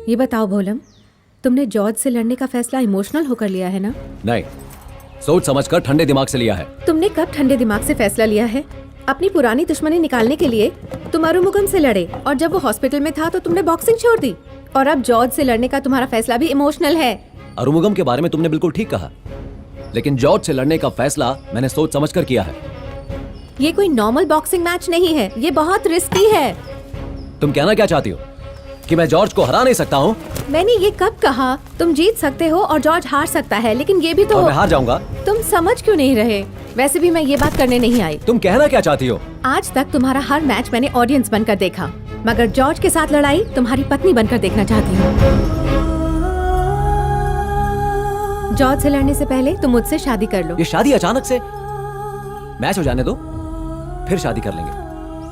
ये बताओ भोलम, तुमने जॉर्ज से लड़ने का फैसला इमोशनल होकर लिया है ना? नहीं, सोच समझकर ठंडे दिमाग से लिया है। तुमने कब ठंडे दिमाग से फैसला लिया है? अपनी पुरानी दुश्मनी निकालने के लिए तुम अरुमुगम से लड़े, और जब वो हॉस्पिटल में था तो तुमने बॉक्सिंग छोड़ दी, और अब जॉर्ज से लड़ने का तुम्हारा फैसला भी इमोशनल है। अरुमुगम के बारे में तुमने बिल्कुल ठीक कहा, लेकिन जॉर्ज से लड़ने का फैसला मैंने सोच समझकर किया है। ये कोई नॉर्मल बॉक्सिंग मैच नहीं है, ये बहुत रिस्की है। तुम कहना क्या चाहती हो कि मैं जॉर्ज को हरा नहीं सकता हूँ? मैंने ये कब कहा? तुम जीत सकते हो और जॉर्ज हार सकता है, लेकिन ये भी तो। और मैं हार जाऊंगा? तुम समझ क्यों नहीं रहे? वैसे भी मैं ये बात करने नहीं आई। तुम कहना क्या चाहती हो? आज तक तुम्हारा हर मैच मैंने ऑडियंस बनकर देखा, मगर जॉर्ज के साथ लड़ाई तुम्हारी पत्नी बनकर देखना चाहती हूँ। जॉर्ज से लड़ने से पहले तुम मुझसे शादी कर लो। ये शादी अचानक से? मैच हो जाने दो, फिर शादी कर लेंगे।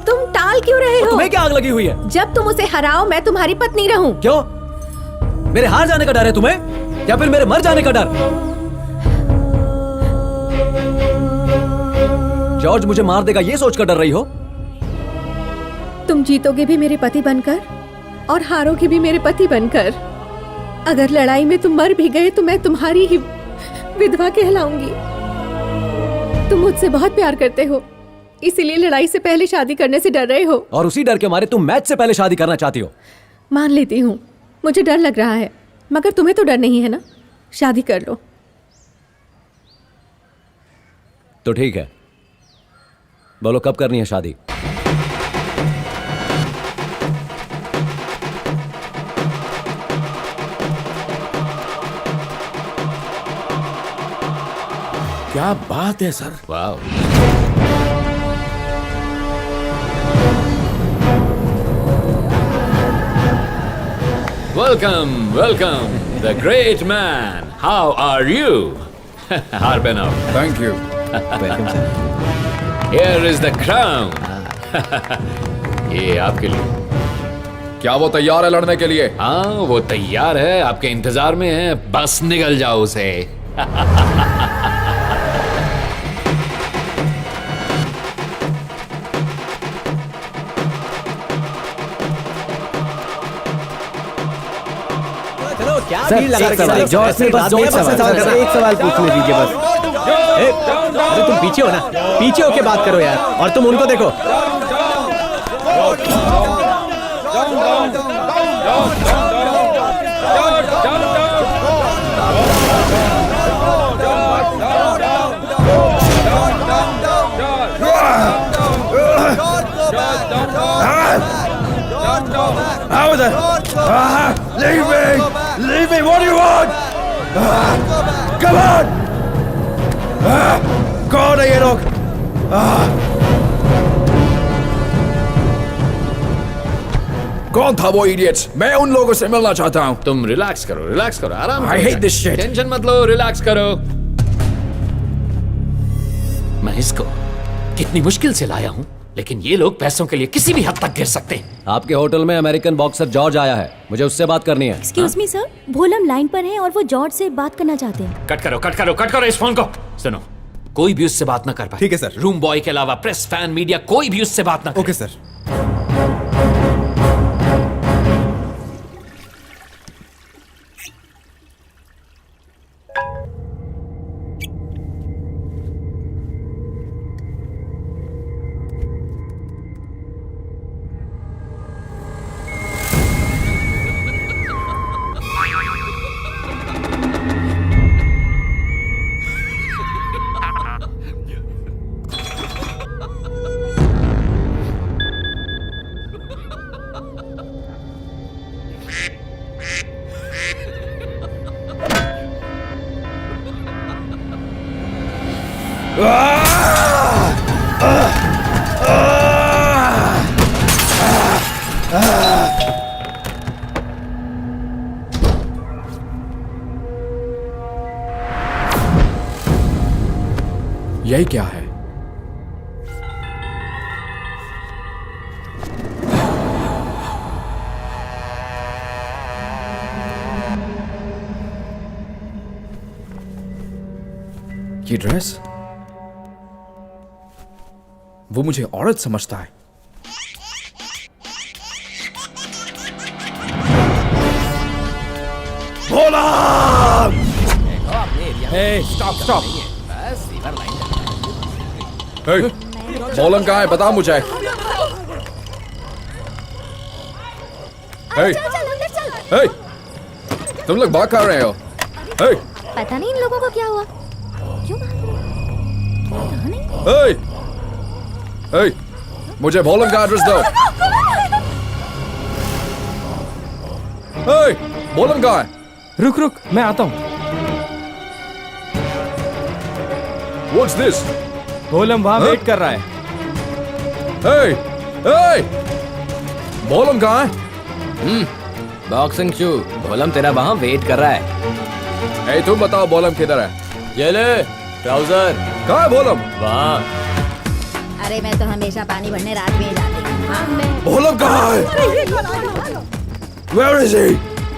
तुम टाल क्यों रहे हो? तुम्हें क्या आग लगी हुई है? जब तुम उसे हराओ मैं तुम्हारी पत्नी रहूं। क्यों? मेरे हार जाने का डर है तुम्हें, या फिर मेरे मर जाने का डर? जॉर्ज मुझे मार देगा ये सोचकर डर रही हो? तुम जीतोगे भी मेरे पति बनकर और हारोगे भी मेरे पति बनकर। अगर लड़ाई में तुम मर भी गए तो मैं तुम्हारी ही विधवा कहलाऊंगी। तुम मुझसे बहुत प्यार करते हो, इसीलिए लड़ाई से पहले शादी करने से डर रहे हो। और उसी डर के मारे तुम मैच से पहले शादी करना चाहती हो। मान लेती हूँ, मुझे डर लग रहा है, मगर तुम्हें तो डर नहीं है ना? शादी कर लो। तो ठीक है, बोलो कब करनी है शादी? क्या बात है सर। वाह। Welcome, welcome, the great man. How are you? हार पहनाओ। Thank you. Welcome sir. Here is the crown. ये आपके लिए। क्या वो तैयार है लड़ने के लिए? हाँ, वो तैयार है, आपके इंतजार में है, बस निकल जाओ उसे। जॉर्ज से बस एक सवाल पूछने दीजिए बस। अरे तुम पीछे हो ना, पीछे होके बात करो यार, और तुम उनको देखो। Leave me! Leave me! What do you want? Come on! कौन है ये लोग? कौन था वो इडियट्स? मैं उन लोगों से मिलना चाहता हूँ। तुम रिलैक्स करो, आराम I hate this shit. Tension मत लो, रिलैक्स करो। मैं इसको कितनी मुश्किल से लाया हूँ, लेकिन ये लोग पैसों के लिए किसी भी हद तक गिर सकते हैं। आपके होटल में अमेरिकन बॉक्सर जॉर्ज आया है, मुझे उससे बात करनी है। एक्सक्यूज मी सर, भोलम लाइन पर हैं और वो जॉर्ज से बात करना चाहते हैं। कट करो इस फोन को। सुनो, कोई भी उससे बात ना कर पाए। ठीक है सर। रूम बॉय के अलावा प्रेस, फैन, मीडिया कोई भी उससे बात ना करे। Okay sir. यही क्या है? ये ड्रेस? वो मुझे औरत समझता है। बोलम! स्टॉप। Hey, बोलम कहाँ है? बता मुझे। Hey, hey, तुम लोग बात कर रहे हो? Hey, पता नहीं इन लोगों को क्या हुआ, क्यों भाग रहे हैं? कहाँ नहीं? hey, hey, मुझे बोलम का एड्रेस दो। Hey, बोलम कहाँ है? रुक, मैं आता हूँ। What's this? बोलम वहाँ हाँ? वेट कर रहा है। Hey, hey, बोलम कहाँ है? बॉक्सिंग शू, बोलम तेरा वहाँ वेट कर रहा है। Hey, तुम बताओ बोलम किधर है? ये ले ट्राउजर कहाँ है बोलम? वहाँ। अरे मैं तो हमेशा पानी भरने रात में ही जाती हूँ। हाँ, मैं बोलम कहाँ है? Where is he?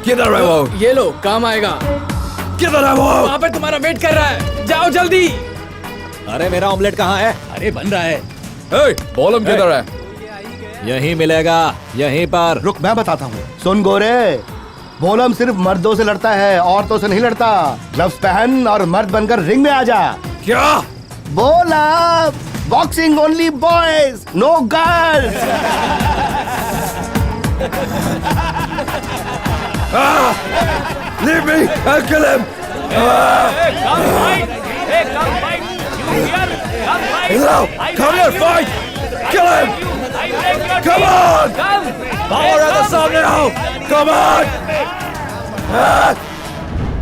किधर है वो? ये लो, काम आएगा। किधर है वो? वहाँ पे तुम्हारा वेट कर रहा है, जाओ जल्दी। अरे मेरा ऑमलेट कहाँ है? अरे बन रहा है। Hey, बोलम किधर है? यहीं मिलेगा, यहीं पर। रुक, मैं बताता हूँ। सुन गोरे, बोलम सिर्फ मर्दों से लड़ता है, औरतों से नहीं लड़ता। ग्लव्स पहन और मर्द बनकर रिंग में आ जा। क्या? बोलम, boxing only boys, no girls. Leave me! I'll kill him! Hello! Come here, fight! Kill him! Come on! Power at the सामने आओ! Come on!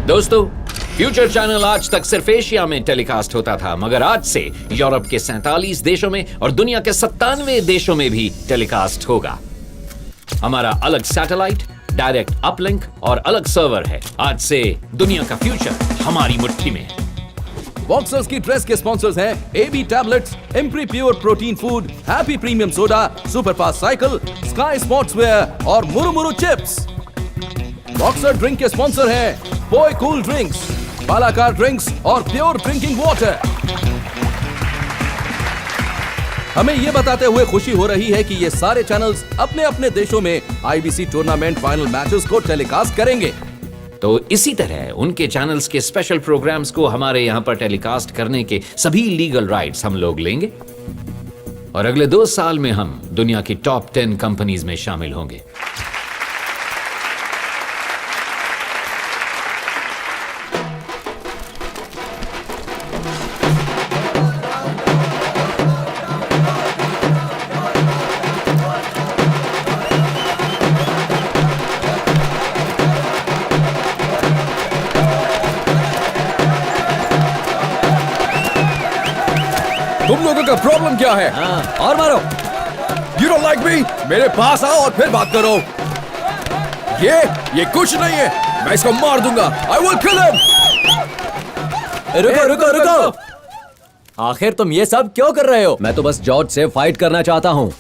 दोस्तों, फ्यूचर चैनल आज तक सिर्फ एशिया में टेलीकास्ट होता था, मगर आज से यूरोप के 47 देशों में और दुनिया के 97 देशों में भी टेलीकास्ट होगा। हमारा अलग सैटेलाइट, डायरेक्ट अपलिंक और अलग सर्वर है। आज से दुनिया का फ्यूचर हमारी मुट्ठी में है। बॉक्सर्स की ड्रेस के स्पॉन्सर्स हैं एबी टैबलेट्स, इम्प्री pure protein food, happy premium soda, super fast cycle, sky sportswear और मुरुमुरु चिप्स। बॉक्सर ड्रिंक के स्पॉन्सर हैं बॉय कूल ड्रिंक्स, बालाकार ड्रिंक्स और प्योर ड्रिंकिंग वाटर। हमें ये बताते हुए खुशी हो रही है कि ये सारे चैनल्स अपने अपने देशों में आईबीसी टूर्नामेंट फाइनल मैचेस को टेलीकास्ट करेंगे। तो इसी तरह उनके चैनल्स के स्पेशल प्रोग्राम्स को हमारे यहाँ पर टेलीकास्ट करने के सभी लीगल राइट्स हम लोग लेंगे और अगले 2 साल में हम दुनिया की टॉप 10 कंपनीज में शामिल होंगे। तुम लोगों का प्रॉब्लम क्या है? और मारो। You don't like me? मेरे पास आओ और फिर बात करो। ये कुछ नहीं है। मैं इसको मार दूंगा। I will kill him. रुको। आखिर तुम ये सब क्यों कर रहे हो? मैं तो बस जॉर्ज से फाइट करना चाहता हूँ,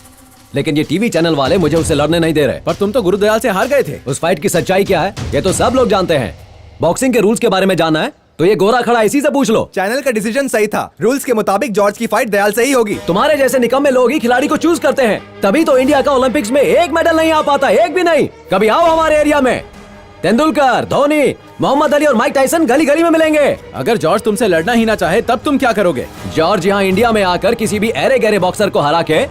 लेकिन ये टीवी चैनल वाले मुझे उससे लड़ने नहीं दे रहे। पर तुम तो गुरुदयाल से हार गए थे। उस फाइट की सच्चाई क्या है ये तो सब लोग जानते हैं। बॉक्सिंग के रूल्स के बारे में जानना है तो ये गोरा खड़ा इसी से पूछ लो। चैनल का डिसीजन सही था। रूल्स के मुताबिक जॉर्ज की फाइट दयाल से ही होगी। तुम्हारे जैसे निकम्मे लोग ही खिलाड़ी को चूज करते हैं, तभी तो इंडिया का ओलंपिक्स में एक मेडल नहीं आ पाता, एक भी नहीं। कभी आओ हमारे एरिया में, तेंदुलकर, धोनी, मोहम्मद अली और माइक टायसन गली गली में मिलेंगे। अगर जॉर्ज तुमसे लड़ना ही ना चाहे तब तुम क्या करोगे? जॉर्ज यहाँ इंडिया में आकर किसी भी अरे गहरे बॉक्सर को हरा के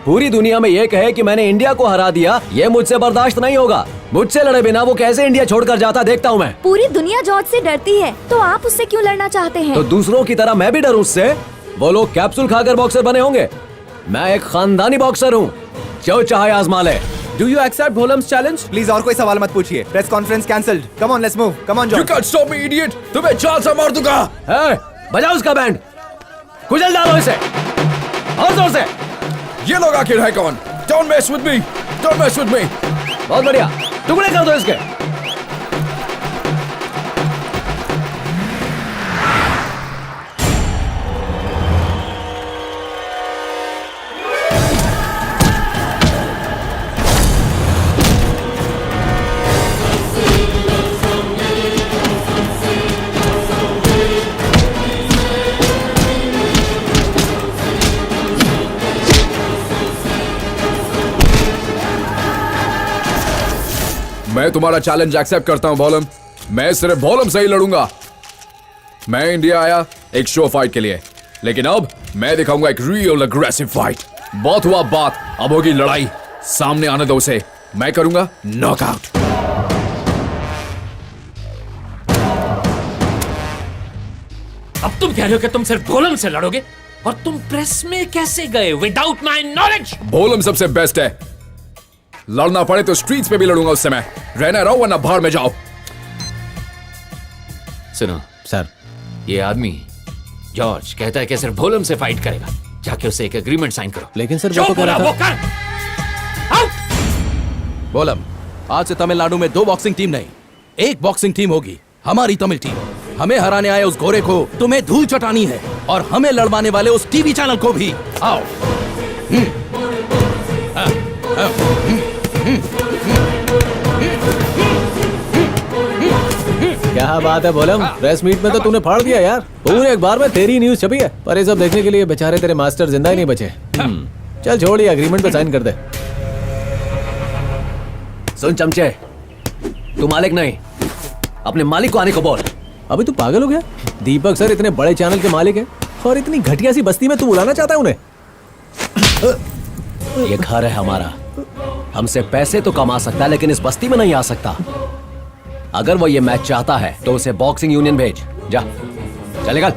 पूरी दुनिया में ये कहे कि मैंने इंडिया को हरा दिया, ये मुझसे बर्दाश्त नहीं होगा। मुझसे लड़े बिना वो कैसे इंडिया छोड़कर जाता देखता हूँ मैं। पूरी दुनिया जॉर्ज से डरती है, तो आप उससे क्यों लड़ना चाहते हैं? तो दूसरों की तरह मैं भी डरूं उससे? वो लोग कैप्सूल खाकर बॉक्सर बने होंगे, मैं एक खानदानी बॉक्सर हूँ, जो चाहे आजमा ले। डू यू एक्सेप्ट बोलम्स चैलेंज? प्लीज और कोई सवाल मत पूछिए। Press conference cancelled. Come on, let's move. Come on You George. can't stop me, idiot. तुम्हें जान से मार दूंगा। बजाओ उसका बैंड, कुचल डालो इसे और जोर से। ये लोग आखिर है कौन? Don't mess with me. Don't mess with me. बहुत बढ़िया, टुकड़े कर दो इसके। मैं तुम्हारा चैलेंज एक्सेप्ट करता हूँ बोलम। मैं सिर्फ भोलम से ही लड़ूंगा। मैं इंडिया आया एक शो फाइट के लिए, लेकिन अब मैं दिखाऊंगा एक रियल अग्रेसिव फाइट। बहुत हुआ बात, अब होगी लड़ाई। सामने आने दो उसे, मैं करूंगा नॉकआउट। अब तुम कह रहे हो कि तुम सिर्फ भोलम से लड़ोगे, और तुम प्रेस में कैसे गए विदाउट माय नॉलेज? भोलम सबसे बेस्ट है। लड़ना पड़े तो स्ट्रीट्स पे भी लड़ूंगा उससे मैं। रहना रहो वरना बाहर में जाओ। सुनो सर, ये आदमी जॉर्ज कहता है कि सिर्फ भोलम से फाइट करेगा। जाके उसे एक एग्रीमेंट साइन करो। लेकिन सर वो जो तो कह बोला रहा वो था। कर। आउट। बोलम, आज से तमिलनाडु में 2 बॉक्सिंग टीम नहीं, 1 बॉक्सिंग टीम होगी, हमारी तमिल टीम। हमें हराने आए उस घोड़े को तुम्हें धूल चटानी है, और हमें लड़वाने वाले उस टीवी चैनल को भी। आओ। क्या बात है भोलम, प्रेस मीट में तो तूने फाड़ दिया यार। पूरे एक बार में तेरी न्यूज छपी है, पर ये सब देखने के लिए बेचारे तेरे मास्टर जिंदा ही नहीं बचे। चल छोड़, ये एग्रीमेंट पे साइन कर दे। सुन चमचे, तू मालिक नहीं, अपने मालिक को आने को बोल। अभी तू पागल हो गया? दीपक सर इतने बड़े चैनल के मालिक हैं, और इतनी घटिया सी बस्ती में तू बुलाना चाहता है उन्हें? ये घर है हमारा, हमसे पैसे तो कमा सकता है लेकिन इस बस्ती में नहीं आ सकता। अगर वो ये मैच चाहता है तो उसे बॉक्सिंग यूनियन भेज। जा, चल निकल।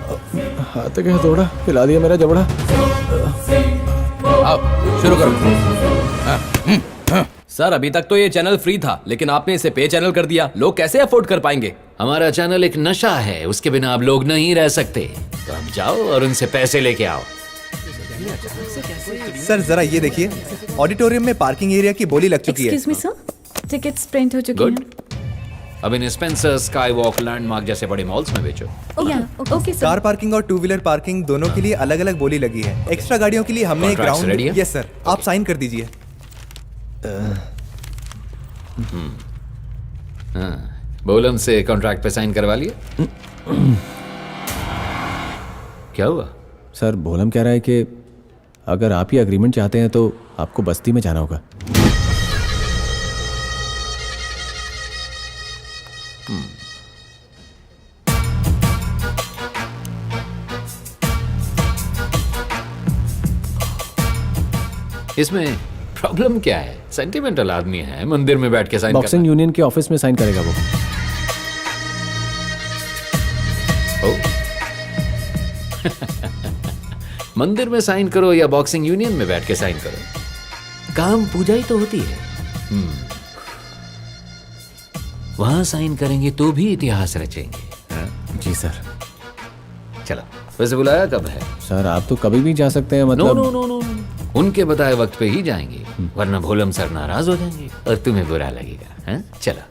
हाथ क्या थोड़ा हिला दिया मेरा जबड़ा। आओ, शुरू करो। सर अभी तक तो ये चैनल फ्री था, लेकिन आपने इसे पे चैनल कर दिया। लोग कैसे अफोर्ड कर पाएंगे? हमारा चैनल एक नशा है, उसके बिना आप लोग नहीं रह सकते। तो अब जाओ और उनसे पैसे लेके आओ। सर जरा ये देखिए, ऑडिटोरियम में पार्किंग एरिया की बोली लग चुकी है। Excuse me sir, tickets print हो चुकी गुड। हैं। अब इन स्पेंसर, स्काई वॉक, लैंडमार्क जैसे बड़े मॉल्स में बेचो। Okay sir. कार पार्किंग और 2 व्हीलर पार्किंग दोनों के लिए अलग अलग बोली लगी है। एक्स्ट्रा गाड़ियों के लिए हमने एक Contracts ready है? ग्राउंड। यस सर, आप साइन कर दीजिए। बोलम से कॉन्ट्रैक्ट पे साइन करवा लिया? क्या हुआ? सर भोलम कह रहा है कि अगर आप ये एग्रीमेंट चाहते हैं तो आपको बस्ती में जाना होगा। इसमें प्रॉब्लम क्या है? सेंटिमेंटल आदमी है, मंदिर में बैठ के साइन बॉक्सिंग यूनियन के ऑफिस में साइन करेगा वो। मंदिर में साइन करो या बॉक्सिंग यूनियन में बैठ के साइन करो, काम पूजा ही तो होती है। वहां साइन करेंगे तो भी इतिहास रचेंगे। हाँ? जी सर। चलो, वैसे बुलाया कब है? सर आप तो कभी भी जा सकते हैं, नो मतलब नो नो नो, उनके बताए वक्त पे ही जाएंगे, वरना भोलम सर नाराज हो जाएंगे और तुम्हें बुरा लगेगा। हाँ? चलो।